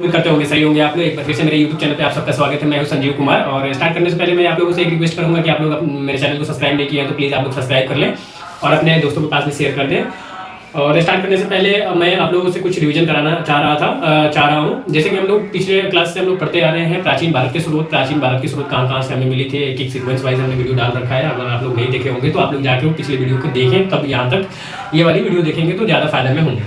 उम्मीद करते होंगे सही होंगे आप लोग। एक बार फिर से मेरे YouTube चैनल पे आप सबका स्वागत है। मैं हूं संजीव कुमार और स्टार्ट करने से पहले मैं आप लोगों से एक रिक्वेस्ट करूंगा कि आप लोग मेरे चैनल को सब्सक्राइब नहीं किया है तो प्लीज़ आप लोग सब्सक्राइब कर लें और अपने दोस्तों के पास में शेयर कर दें। और स्टार्ट करने से पहले मैं आप लोगों से कुछ रिवीजन कराना चाह रहा हूँ। जैसे कि हम लोग पिछले क्लास से हम लोग पढ़ते आ रहे हैं प्राचीन भारत की स्रोत कहाँ से हमें मिली थी, एक सीक्वेंस वाइज हमने वीडियो डाल रखा है। अगर आप लोग नहीं देखे होंगे तो आप लोग जाकर पिछले वीडियो को देखें, तब यहाँ तक ये वाली वीडियो देखेंगे तो ज़्यादा फायदा में होंगे।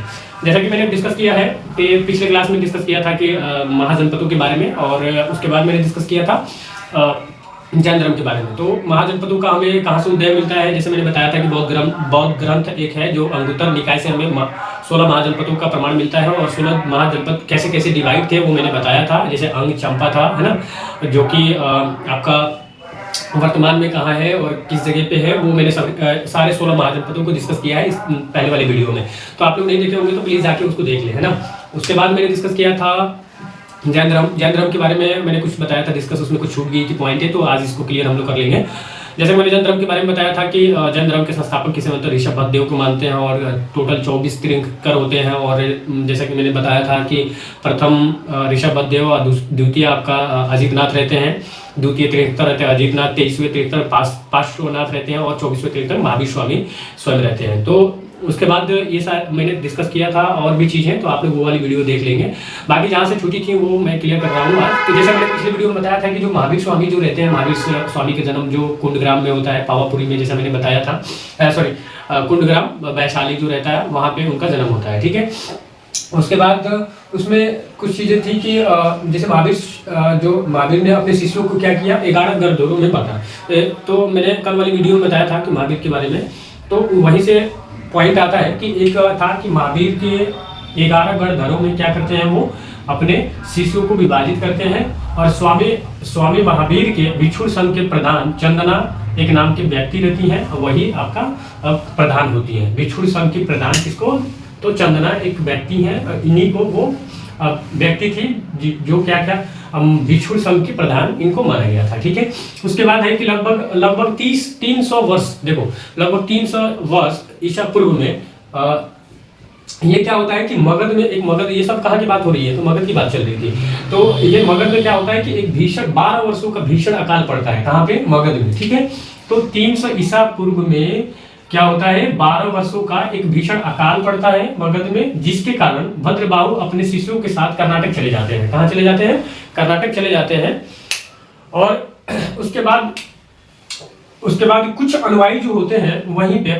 जैसा कि मैंने डिस्कस किया है कि पिछले क्लास में डिस्कस किया था कि महाजनपदों के बारे में, और उसके बाद मैंने डिस्कस किया था जैन धर्म के बारे में। तो महाजनपदों का हमें कहाँ से उदय मिलता है, जैसे मैंने बताया था कि बौद्ध ग्रंथ एक है जो अंगुत्तर निकाय से हमें 16 महाजनपदों का प्रमाण मिलता है। और 16 महाजनपद कैसे कैसे डिवाइड थे वो मैंने बताया था। जैसे अंग चंपा था, है ना, जो कि आपका वर्तमान में कहाँ है और किस जगह पे है, वो मैंने सारे 16 महाजनपदों को डिस्कस किया है इस पहले वाले वीडियो में। तो आप लोग नहीं देखे होंगे तो प्लीज़ जाके उसको देख लें, है ना। उसके बाद मैंने डिस्कस किया था जैन धर्म के बारे में मैंने कुछ बताया था डिस्कस, उसमें कुछ छूट गई थी पॉइंट है, तो आज इसको क्लियर हम लोग कर लेंगे। जैसे मैंने जैन धर्म के बारे में बताया था कि जैन धर्म के संस्थापक किसे मतलब ऋषभ देव को मानते हैं और टोटल 24 तीर्थंकर होते हैं। और जैसा कि मैंने बताया था कि प्रथम ऋषभ देव और द्वितीय आपका अजितनाथ रहते हैं, द्वितीय तीर्थंकर रहते हैं अजितनाथ, 23वें तीर्थंकर पार्श्वनाथ रहते हैं और 24वें तीर्थंकर महावीर स्वामी स्वयं रहते हैं। तो उसके बाद ये मैंने डिस्कस किया था और भी चीज़ें, तो आप लोग वो वाली वीडियो देख लेंगे। बाकी जहाँ से छूटी थी वो मैं क्लियर कर रहा हूँ आज। तो जैसे मैंने पिछले वीडियो में बताया था कि जो महावीर स्वामी जो रहते हैं, महावीर स्वामी का जन्म जो कुंडग्राम में होता है, पावापुरी में, जैसा मैंने बताया था, कुंडग्राम वैशाली जो रहता है वहाँ पे उनका जन्म होता है, ठीक है। उसके बाद उसमें कुछ चीज़ें थी कि जैसे महावीर ने अपने शिष्यों को क्या किया, 11 गढ़धरों में बांटा। तो मैंने कल वाली वीडियो में बताया था कि महावीर के बारे में, तो वहीं से पॉइंट आता है कि एक था कि महावीर के 11 गढ़धरों में क्या करते हैं, वो अपने शिष्यों को विभाजित करते हैं। और स्वामी महावीर के भिक्षु संघ के प्रधान चंदना एक नाम के व्यक्ति रहती हैं, वही आपका प्रधान होती है। भिक्षु संघ की प्रधान किसको, तो चंदना एक व्यक्ति है, इन्हीं को वो व्यक्ति थी जो क्या क्या भिक्षु संघ की प्रधान इनको माना गया था, ठीक है। उसके बाद है कि लगभग 300 वर्ष, देखो लगभग 300 वर्ष ईसा पूर्व में ये क्या होता है कि मगध, ये सब कहाँ की बात हो रही है, तो मगध की बात चल रही थी। तो ये मगध में क्या होता है कि एक भीषण 12 वर्षों का भीषण अकाल पड़ता है, कहाँ पे, मगध में, ठीक है। तो 300 ईसा पूर्व में क्या होता है, 12 वर्षों का एक भीषण अकाल पड़ता है मगध में, जिसके कारण भद्रबाहु अपने शिष्यों के साथ कर्नाटक चले जाते हैं। कहाँ चले जाते हैं, कर्नाटक चले जाते हैं। और उसके बाद कुछ अनुयायी जो होते हैं वहीं पे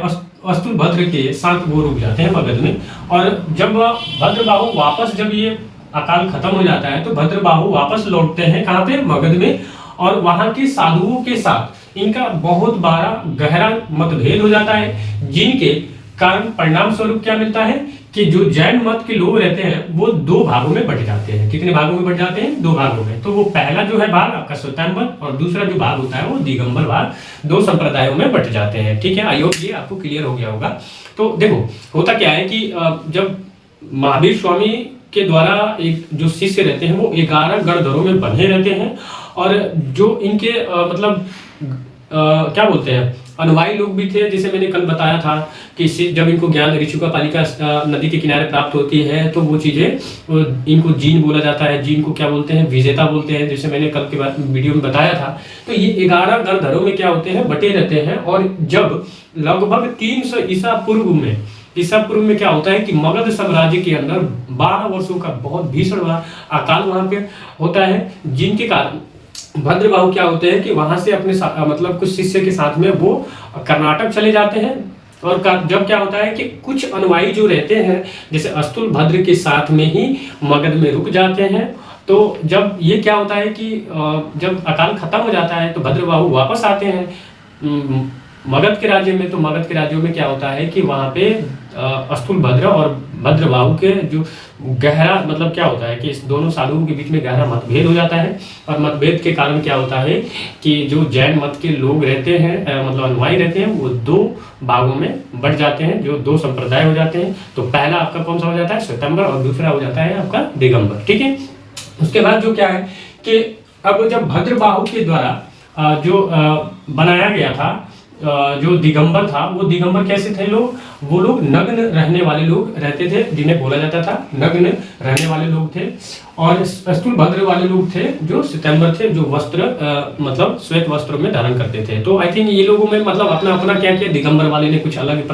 अस्तुलभद्र के साथ वो रुक जाते हैं मगध में। और जब भद्रबाहु वापस, जब ये अकाल खत्म हो जाता है तो भद्रबाहु वापस लौटते हैं कहाँ पे, मगध में। और वहां के साधुओं के साथ इनका बहुत बड़ा गहरा मतभेद हो जाता है, जिनके कारण परिणाम स्वरूप क्या मिलता है कि जो जैन मत के लोग रहते हैं वो 2 भागों में बट जाते हैं। कितने भागों में बट जाते हैं, 2 भागों में। तो वो पहला जो है भाग आपका स्वयंवर और दूसरा जो भाग होता है वो दिगंबर भाग, 2 संप्रदायों में बट जाते हैं, ठीक है। आई होप ये आपको क्लियर हो गया होगा। तो देखो होता क्या है कि जब महावीर स्वामी के द्वारा एक जो शिष्य रहते हैं वो 11 गढ़धरों में बंधे रहते हैं, और जो इनके मतलब क्या बोलते हैं अनुयायी लोग भी थे। जैसे मैंने कल बताया था कि जब इनको ज्ञान ऋषिका पालिका नदी के किनारे प्राप्त होती है तो वो चीज़ें, इनको जीन बोला जाता है, जीन को क्या बोलते हैं, विजेता बोलते हैं, जैसे मैंने कल के बाद वीडियो में बताया था। तो ये 11 गढ़धरों में क्या होते हैं, बटे रहते हैं। और जब लगभग 300 ईसा पूर्व में क्या होता है कि मगध साम्राज्य के अंदर 12 वर्षों का बहुत भीषण अकाल वहां पे होता है, जिनके कारण भद्रबाहु क्या होते हैं कि वहां से अपने मतलब कुछ शिष्य के साथ में वो कर्नाटक चले जाते हैं। और जब क्या होता है कि कुछ अनुयायी जो रहते हैं जैसे अस्तुलभद्र के साथ में ही मगध में रुक जाते हैं। तो जब ये क्या होता है कि जब अकाल खत्म हो जाता है तो भद्रबाहु वापस आते हैं मगध के राज्य में। तो मगध के राज्यों में क्या होता है कि वहाँ पे अस्तुलभद्र और भद्रबाहु के जो गहरा मतलब क्या होता है कि इस दोनों साधुओं के बीच में गहरा मतभेद हो जाता है। और मतभेद के कारण क्या होता है कि जो जैन मत के लोग रहते हैं मतलब अनुयायी रहते हैं वो 2 भागों में बढ़ जाते हैं, जो 2 संप्रदाय हो जाते हैं। तो पहला आपका कौन सा हो जाता है, श्वेतांबर, और दूसरा हो जाता है आपका दिगंबर, ठीक है। उसके बाद जो क्या है कि अब जब भद्रबाहु के द्वारा जो बनाया गया था जो दिगंबर था, वो दिगंबर कैसे थे लोग, वो लोग नग्न रहने वाले लोग रहते थे, जिन्हें बोला जाता था नग्न रहने वाले लोग थे। और स्थूलभद्र वाले लोग थे जो श्वेतांबर थे, जो वस्त्र मतलब श्वेत वस्त्रों में धारण करते थे। तो आई थिंक ये लोगों में मतलब अपना अपना क्या किया, दिगंबर वाले ने कुछ अलग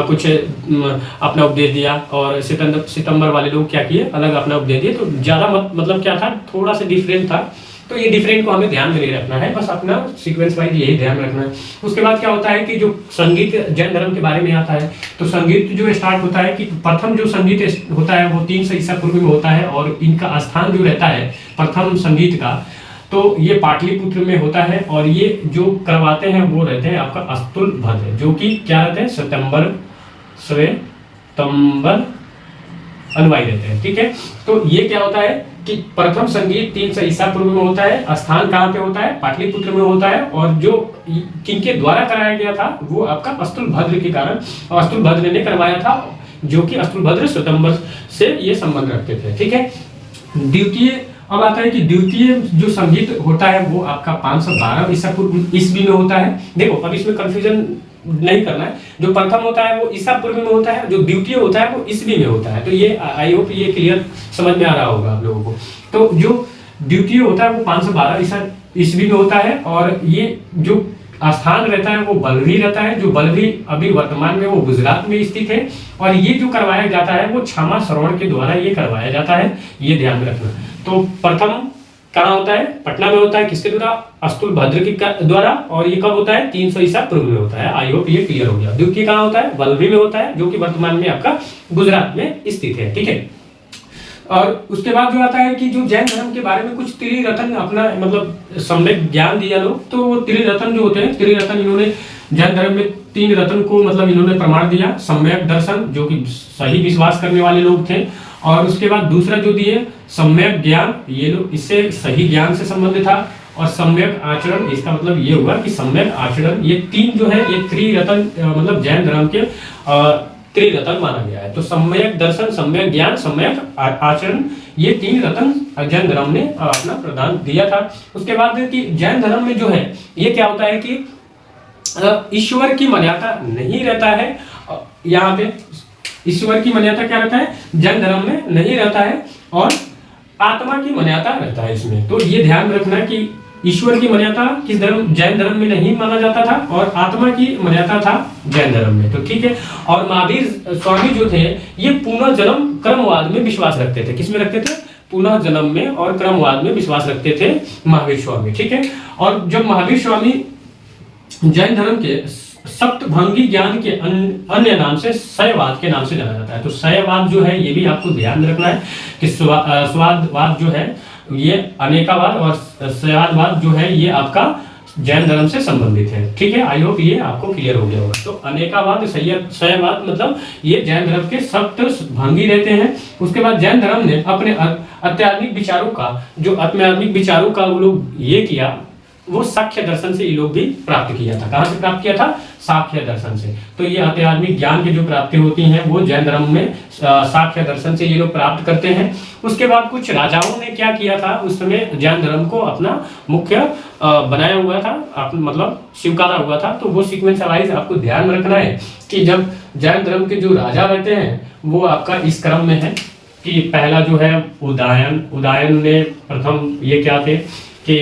कुछ अपना उपदेश दिया, और सितंबर वाले लोग क्या किए, अलग अपना उपदेश दिए। तो ज़्यादा मतलब क्या था, थोड़ा सा डिफरेंट था। तो ये डिफरेंट को हमें ध्यान में नहीं रखना है, बस अपना सीक्वेंस वाइज यही ध्यान रखना है। उसके बाद क्या होता है कि जो संगीत जैन धर्म के बारे में आता है, तो संगीत जो स्टार्ट होता है कि प्रथम जो संगीत होता है वो 300 ईसा पूर्व में होता है, और इनका स्थान जो रहता है प्रथम संगीत का, तो ये पाटलिपुत्र में होता है। और ये जो करवाते हैं वो रहते हैं आपका स्थूलभद्र, जो कि क्या रहते हैं, श्वेतंबर अनुयायी रहते हैं। ठीक है, तो ये क्या होता है कि प्रथम संगीत 300 ईसा पूर्व में होता है, स्थान कहाँ पे होता है, पाटलिपुत्र में होता है, और जो किनके द्वारा कराया गया था वो आपका स्थूलभद्र के कारण, और स्थूलभद्र ने करवाया था, जो कि स्थूलभद्र श्वेतांबर से ये संबंध रखते थे। ठीक है, द्वितीय अब आता है कि द्वितीय जो संगीत होता है वो आपका 512 ईसा पूर्व ईस्वी में होता है। देखो अब इसमें कंफ्यूजन नहीं करना है, जो प्रथम होता है वो ईसा पूर्व में होता है, जो द्वितीय होता है वो ईस्वी में होता है। तो ये आई होप ये क्लियर समझ में आ रहा होगा आप लोगों को। तो जो द्वितीय होता है वो 512 ईसा ईस्वी में होता है, और ये जो स्थान रहता है वो बलवी रहता है, जो बलवी अभी वर्तमान में वो गुजरात में स्थित है। और ये जो करवाया जाता है वो क्षमा श्रवण के द्वारा ये करवाया जाता है, ये ध्यान में रखना। तो प्रथम कहाँ होता है, पटना में होता है, किसके द्वारा, स्थूलभद्र के द्वारा, और ये कब होता है, 300 ईसा पूर्व में होता है। आई होप ये क्लियर हो गया। द्वितीय कहाँ होता है, बलवी में होता है, जो कि वर्तमान में आपका गुजरात में स्थित है। ठीक है, और उसके बाद जो आता है कि जो जैन धर्म के बारे में कुछ त्रिरत्न अपना मतलब सम्यक ज्ञान दिया लोग, तो वो त्रिरत्न जो होते हैं, त्रिरत्न इन्होंने जैन धर्म में 3 रत्न को मतलब इन्होंने प्रमाण दिया। सम्यक दर्शन, जो कि सही विश्वास करने वाले लोग थे, और उसके बाद दूसरा जो दिए सम्यक ज्ञान, ये लोग इससे सही ज्ञान से संबंधित था, और सम्यक आचरण, इसका मतलब ये हुआ कि सम्यक आचरण, ये 3 जो है ये त्रिरत्न मतलब जैन धर्म के त्रिरत्न माना गया है। तो सम्यक दर्शन, सम्यक ज्ञान, सम्यक आचरण, ये 3 रत्न जैन धर्म ने अपना प्रदान दिया था। उसके बाद कि जैन धर्म में जो है ये क्या होता है कि ईश्वर की मान्यता नहीं रहता है। यहाँ पे ईश्वर की मान्यता क्या रहता है, जैन धर्म में नहीं रहता है, और आत्मा की मान्यता रहता है इसमें। तो ये ध्यान रखना कि ईश्वर की मान्यता किस धर्म, जैन धर्म में नहीं माना जाता था, और आत्मा की मान्यता था जैन धर्म में। तो ठीक है, और महावीर स्वामी जो थे ये पुनर्जन्म क्रमवाद में विश्वास रखते थे। किसमें रखते थे, पुनर्जन्म में और क्रमवाद में विश्वास रखते थे महावीर स्वामी। ठीक है, और जब महावीर स्वामी जैन धर्म के सप्तभंगी ज्ञान के अन्य नाम से शयवाद के नाम से जाना जाता है। तो शयवाद जो है ये भी आपको ध्यान रखना है कि स्वादवाद जो है ये अनेकावाद, और शयवाद जो है ये आपका जैन धर्म से संबंधित है। ठीक है, आई होप ये आपको क्लियर हो गया होगा। तो अनेकावाद, शयवाद मतलब ये जैन धर्म के सप्तभंगी रहते हैं। उसके बाद जैन धर्म ने अपने आध्यात्मिक विचारों का वो लोग ये किया, वो साख्य दर्शन से ये लोग भी प्राप्त किया था। कहां से प्राप्त किया था, साख्य दर्शन से। तो ये आध्यात्मिक ज्ञान की जो प्राप्ति होती है वो जैन धर्म में साख्य दर्शन से ये लोग प्राप्त करते हैं। उसके बाद कुछ राजाओं ने क्या किया था, उस समय जैन धर्म को अपना मुख्य बनाया हुआ था, मतलब स्वीकारा हुआ था। तो वो सीक्वेंस वाइज आपको ध्यान रखना है कि जब जैन धर्म के जो राजा रहते हैं वो आपका इस क्रम में है कि पहला जो है उदयन ने प्रथम ये क्या थे कि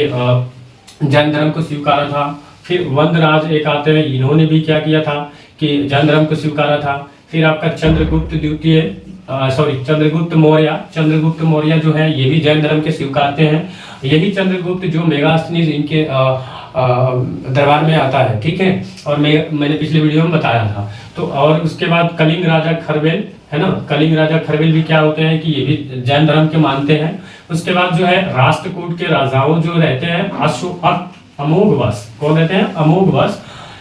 जैन धर्म को स्वीकारा था। फिर वंदराज एक आते हैं, इन्होंने भी क्या किया था कि जैन धर्म को स्वीकारा था। फिर आपका चंद्रगुप्त मौर्य जो है ये भी जैन धर्म के स्वीकारते हैं। यही चंद्रगुप्त जो मेगास्थनीज इनके दरबार में आता है। ठीक है, और मैंने पिछले वीडियो में बताया था। तो और उसके बाद कलिंग राजा खरवेल है ना, कलिंग राजा खरवेल भी क्या होते हैं कि ये भी जैन धर्म के मानते हैं। उसके बाद जो है राष्ट्रकूट के राजाओं जो रहते हैं अमोघवश, कौन रहते हैं, अमोघवश,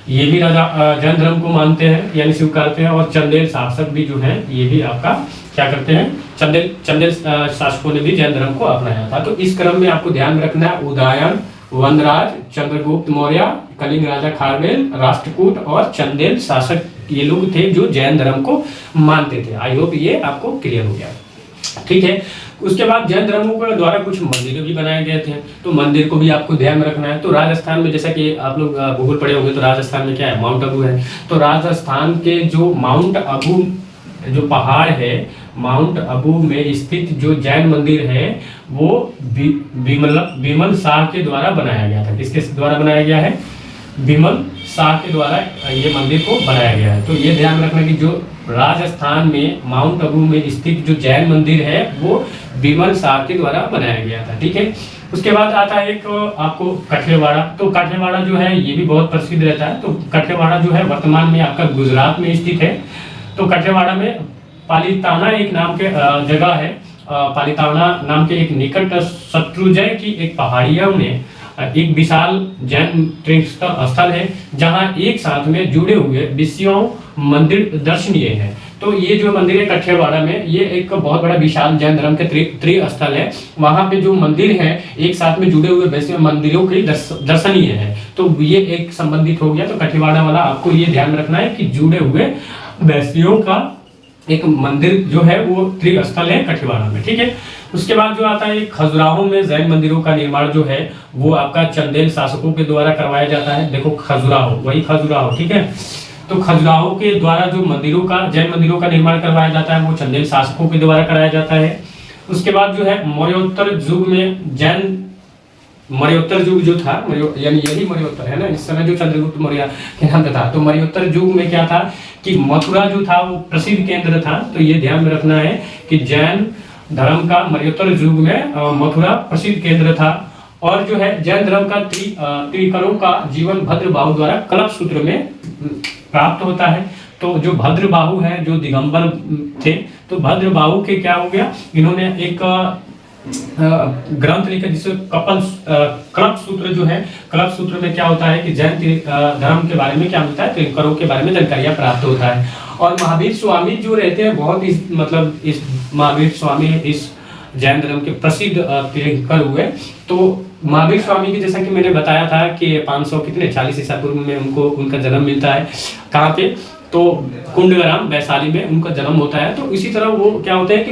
ये भी राजा जैन धर्म को मानते हैं यानी स्वीकारते हैं। और चंदेल शासक भी जो है ये भी आपका क्या करते हैं, चंदेल शासकों ने भी जैन धर्म को अपनाया था। तो इस क्रम में आपको ध्यान रखना है, उदयन, वनराज, चंद्रगुप्त मौर्य, कलिंग राजा खारवेल, राष्ट्रकूट और चंदेल शासक ये लोग थे जो जैन धर्म को मानते थे। आई होप ये आपको क्लियर हो गया। ठीक है, उसके बाद जैन धर्मों के द्वारा कुछ मंदिर भी बनाए गए थे, तो मंदिर को भी आपको ध्यान में रखना है। तो राजस्थान में जैसा कि आप लोग भूगोल पढ़े होंगे, तो राजस्थान में क्या है, माउंट आबू है। तो राजस्थान के जो माउंट आबू जो पहाड़ है, माउंट आबू में स्थित जो जैन मंदिर है वो विमल शाह के द्वारा बनाया गया था। किसके द्वारा बनाया गया है? विमल शाह के द्वारा ये मंदिर को बनाया गया है। तो ये ध्यान रखना कि जो राजस्थान में माउंट आबू में स्थित जो जैन मंदिर है वो विमल शाह के द्वारा बनाया गया था, ठीक है। उसके बाद आता है एक आपको कठेवाड़ा। तो कठेवाड़ा जो है ये भी बहुत प्रसिद्ध रहता है। तो कठेवाड़ा जो है वर्तमान में आपका गुजरात में स्थित है। तो कठेवाड़ा में पालीताना एक नाम के जगह है। पालीताना नाम के एक निकट शत्रुंजय की एक पहाड़ियों में एक विशाल जैन तीर्थ स्थल है, जहां एक साथ में जुड़े हुए 20 मंदिर दर्शनीय है। तो ये जो मंदिर है कठेवाड़ा में, ये एक बहुत बड़ा विशाल जैन धर्म के त्रि स्थल है। वहां पे जो मंदिर है एक साथ में जुड़े हुए वैसे मंदिरों के दर्शनीय है। तो ये एक संबंधित हो गया। तो कठेवाड़ा वाला आपको ये ध्यान रखना है कि जुड़े हुए वैश्यों का एक मंदिर जो है वो त्रिस्थल है कठेवाड़ा में, ठीक है। उसके बाद जो आता है खजुराहो में जैन मंदिरों का निर्माण जो है वो आपका चंदेल शासकों के द्वारा करवाया जाता है। देखो खजुराहो, वही खजुराहो, ठीक है। तो खजुराहो के द्वारा जो जैन मंदिरों का निर्माण करवाया जाता है वो चंदेल शासकों के द्वारा कराया जाता है। उसके बाद जो है मौर्योत्तर युग में जैन मौर्योत्तर युग जो था, यानी यही मौर्योत्तर है ना, इस समय जो चंद्रगुप्त मौर्य के नाम था। तो मौर्योत्तर युग में क्या था कि मथुरा जो था वो प्रसिद्ध केंद्र था। तो ये ध्यान में रखना है कि जैन धर्म का मौर्योत्तर युग में मथुरा प्रसिद्ध केंद्र था। और जो है जैन धर्म का त्रिकरों का जीवन भद्रबाहु द्वारा कल्प सूत्र में प्राप्त होता है। तो जो भद्रबाहु है, जो दिगंबर थे, तो भद्रबाहु के क्या हो गया, इन्होंने एक ग्रंथ लिखा जिसे कल्प सूत्र जो है। कल्प सूत्र में क्या होता है कि जैन धर्म के बारे में क्या मिलता है, त्रिकरों के बारे में जानकारियां प्राप्त होता है। और महावीर स्वामी जो रहते हैं बहुत इस महावीर स्वामी इस जैन धर्म के प्रसिद्ध तीर्थंकर हुए। तो महावीर स्वामी की जैसा कि मैंने बताया था कि 540 ईसा पूर्व में उनका जन्म मिलता है। कहाँ पे? तो कुंडग्राम वैशाली में उनका जन्म होता है। तो इसी तरह वो क्या होते हैं कि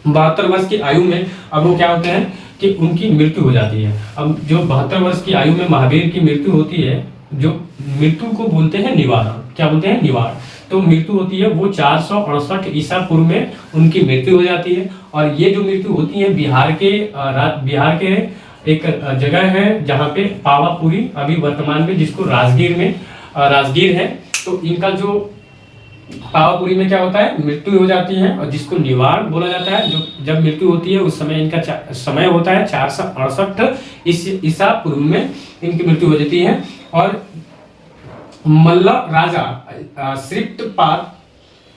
72 वर्ष की आयु में अब वो क्या होते हैं कि उनकी मृत्यु हो जाती है। अब जो 72 वर्ष की आयु में महावीर की मृत्यु होती है, जो मृत्यु को बोलते हैं निवारण, क्या बोलते हैं, निवारण। तो मृत्यु होती है वो 468 ईसा पूर्व में उनकी मृत्यु हो जाती है। और ये जो मृत्यु होती है बिहार के एक जगह है जहाँ पे पावापुरी अभी वर्तमान में, जिसको राजगीर है। तो इनका जो पावापुरी में क्या होता है, मृत्यु हो जाती है और जिसको निवार बोला जाता है। जो जब मृत्यु होती है उस समय इनका समय होता है 468 ईसा पूर्व में इनकी मृत्यु हो जाती है। और मल्ल राजा श्रिष्टपाल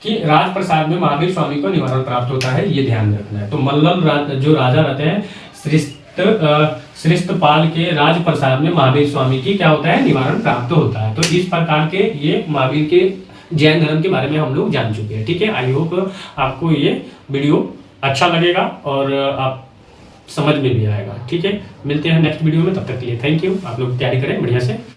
की राजप्रसाद में महावीर स्वामी को निवारण प्राप्त होता है, ये ध्यान में रखना है। तो मल्ल जो राजा रहते हैं श्रिष्टपाल के राजप्रसाद में महावीर स्वामी की क्या होता है, निवारण प्राप्त होता है। तो इस प्रकार के ये महावीर के जैन धर्म के बारे में हम लोग जान चुके हैं, ठीक है। आई होप आपको ये वीडियो अच्छा लगेगा और आप समझ में भी आएगा, ठीक है। मिलते हैं नेक्स्ट वीडियो में, तब तक के लिए थैंक यू। आप लोग तैयारी करें बढ़िया से।